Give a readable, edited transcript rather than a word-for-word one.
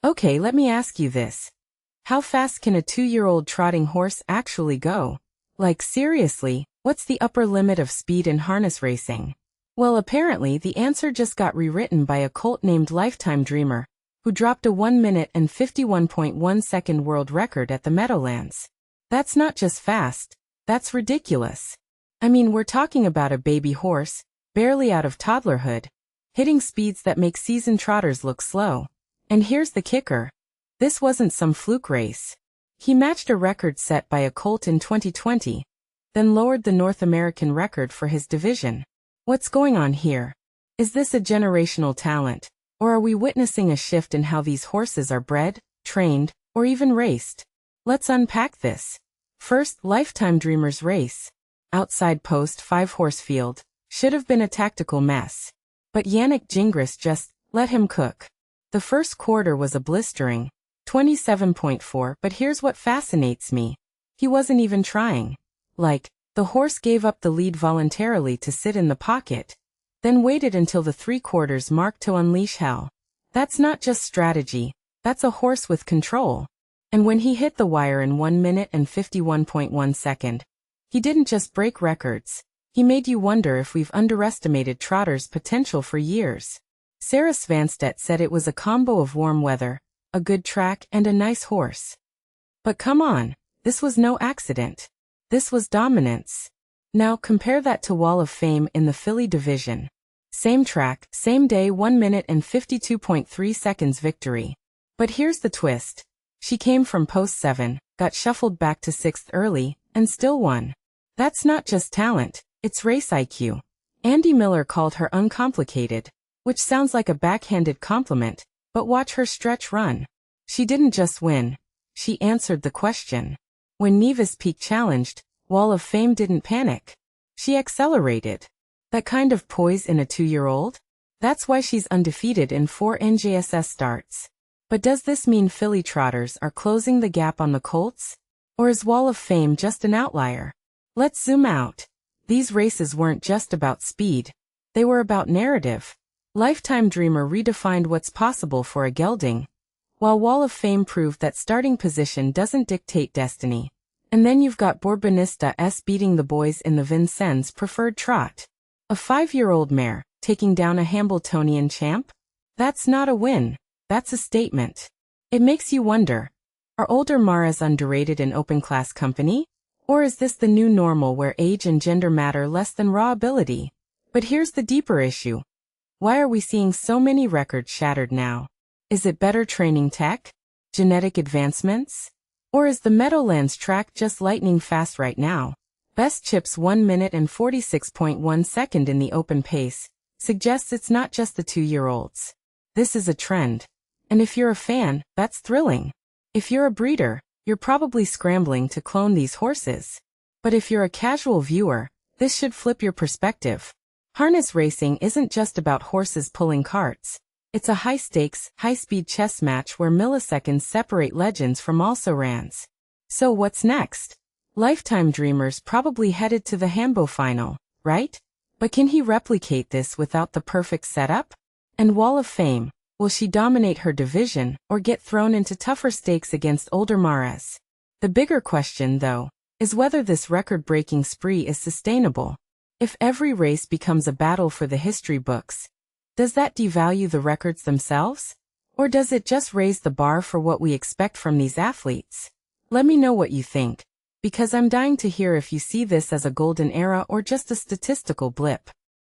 Okay, let me ask you this. How fast can a 2-year-old trotting horse actually go? Like seriously, what's the upper limit of speed in harness racing? Well, apparently the answer just got rewritten by a colt named Lifetime Dreamer, who dropped a 1 minute and 51.1 second world record at the Meadowlands. That's not just fast, that's ridiculous. I mean, we're talking about a baby horse, barely out of toddlerhood, hitting speeds that make seasoned trotters look slow. And here's the kicker. This wasn't some fluke race. He matched a record set by a colt in 2020, then lowered the North American record for his division. What's going on here? Is this a generational talent, or are we witnessing a shift in how these horses are bred, trained, or even raced? Let's unpack this. First, Lifetime Dreamer's race. Outside post 5-horse field, should have been a tactical mess. But Yannick Gingras just let him cook. The first quarter was a blistering 27.4, but here's what fascinates me. He wasn't even trying. Like, the horse gave up the lead voluntarily to sit in the pocket, then waited until the 3/4 mark to unleash hell. That's not just strategy, that's a horse with control. And when he hit the wire in 1 minute and 51.1 second, he didn't just break records, he made you wonder if we've underestimated trotters' potential for years. Ake Svanstedt said it was a combo of warm weather, a good track, and a nice horse. But come on, this was no accident. This was dominance. Now compare that to Wall of Fame in the filly division. Same track, same day, 1 minute and 52.3 seconds victory. But here's the twist. She came from post 7, got shuffled back to 6th early, and still won. That's not just talent, it's race IQ. Andy Miller called her uncomplicated, which sounds like a backhanded compliment, but watch her stretch run. She didn't just win, she answered the question. When Nevis Peak challenged, Wall of Fame didn't panic. She accelerated. That kind of poise in a 2-year-old? That's why she's undefeated in 4 NJSS starts. But does this mean filly trotters are closing the gap on the colts? Or is Wall of Fame just an outlier? Let's zoom out. These races weren't just about speed. They were about narrative. Lifetime Dreamer redefined what's possible for a gelding, while Wall of Fame proved that starting position doesn't dictate destiny. And then you've got Bourbonista S beating the boys in the Vincennes preferred trot. A 5-year-old mare, taking down a Hambletonian champ? That's not a win, that's a statement. It makes you wonder, are older mares underrated in open class company? Or is this the new normal where age and gender matter less than raw ability? But here's the deeper issue. Why are we seeing so many records shattered now? Is it better training tech? Genetic advancements? Or is the Meadowlands track just lightning fast right now? Best chips 1 minute and 46.1 second in the open pace suggests it's not just the 2-year-olds. This is a trend. And if you're a fan, that's thrilling. If you're a breeder, you're probably scrambling to clone these horses. But if you're a casual viewer, this should flip your perspective. Harness racing isn't just about horses pulling carts. It's a high-stakes, high-speed chess match where milliseconds separate legends from also-rans. So what's next? Lifetime Dreamer's probably headed to the Hambo final, right? But can he replicate this without the perfect setup? And Wall of Fame, will she dominate her division or get thrown into tougher stakes against older mares? The bigger question, though, is whether this record-breaking spree is sustainable. If every race becomes a battle for the history books, does that devalue the records themselves? Or does it just raise the bar for what we expect from these athletes? Let me know what you think, because I'm dying to hear if you see this as a golden era or just a statistical blip.